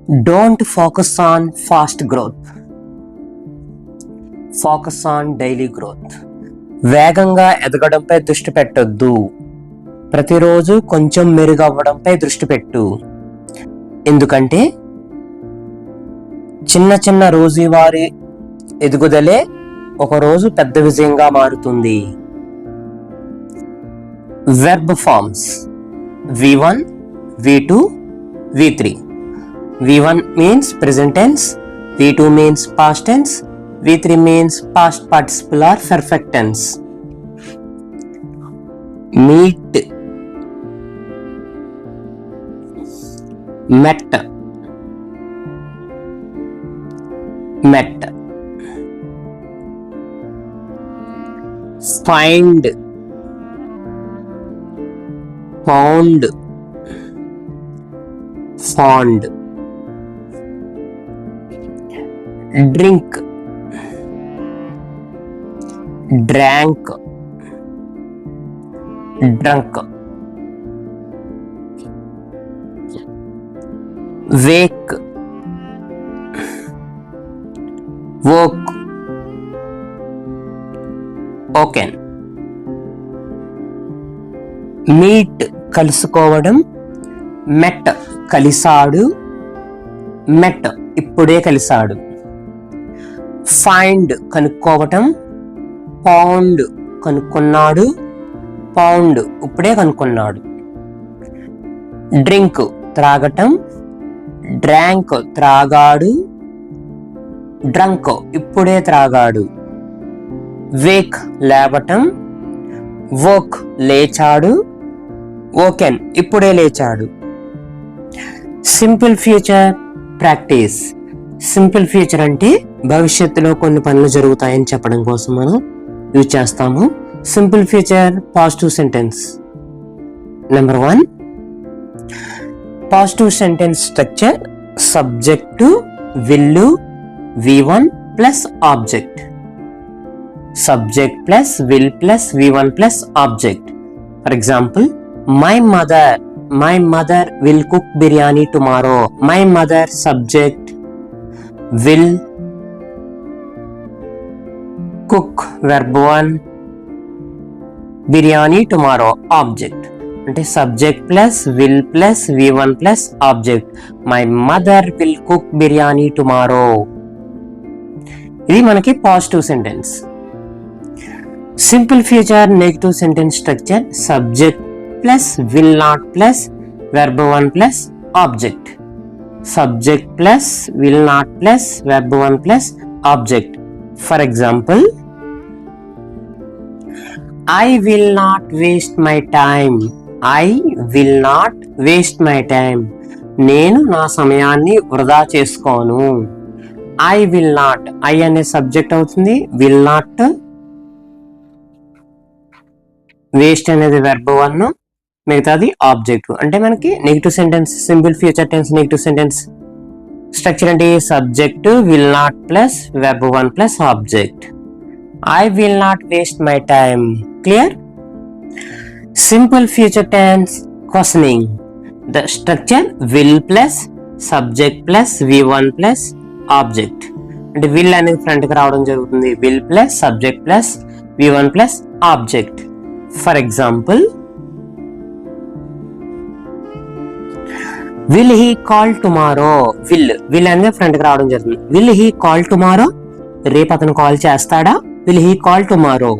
Don't focus on fast growth. Focus on daily growth. వేగంగా ఎదగడంపై దృష్టి పెట్టొద్దు. ప్రతిరోజు కొంచెం మెరుగవ్వడంపై దృష్టి పెట్టు. ఎందుకంటే చిన్న చిన్న రోజువారీ ఎదుగుదలే ఒకరోజు పెద్ద విజయంగా మారుతుంది. Verb forms V1, V2, V3. V1 means present tense, V2 means past tense, V3 means past participle or perfect tense. Meet, met, met. Find, found, fond. Drink, drank, drunk. Wake, woke, woken. Meet కలుసుకోవడం, మెట్ కలిసాడు, మెట్ ఇప్పుడే కలిసాడు. Find కనుక్కోవటం, pound కనుక్కున్నాడు, pound ఇప్పుడే కనుక్కున్నాడు. Drink త్రాగటం, drank త్రాగాడు, drunk ఇప్పుడే త్రాగాడు. Wake లేవటం, woke లేచాడు, వోకెన్ ఇప్పుడే లేచాడు. Simple future practice. Simple future అంటే భవిష్యత్తులో కొన్ని పనులు జరుగుతాయని చెప్పడం కోసం మనం యూజ్ చేస్తాము. Simple future positive sentence. Number 1, positive sentence structure subject will V1 plus object. Subject plus will plus V1 plus object. For example, my mother will cook biryani tomorrow. My mother subject, will, cook verb 1, biryani tomorrow object. అంటే subject plus will plus V1 plus object. My mother will cook biryani tomorrow. ఇది మనకి positive sentence. Simple future negative sentence structure subject plus will not plus verb 1 plus object. Subject plus will not plus verb 1 plus object. For example, I will not waste my time. I will not waste my time. నేను నా సమయాన్ని వృధా చేసుకోను. I will not, I అనే subject అవుతుంది, will not, waste అనేది verb 1, మిగతాది object. అంటే మనకి negative sentence simple future tense negative sentence structure అంటే subject will not plus verb 1 plus object. I will not waste my time. Clear? Simple future tense questioning. The structure will plus subject plus V1 plus object. అంటే will అనేది front కి రావడం జరుగుతుంది. will plus subject plus V1 plus object. For example, will he call tomorrow? will అనేది front కి రావడం జరుగుతుంది. will he call tomorrow? రేపు అతను కాల్ చేస్తాడా? will he call tomorrow?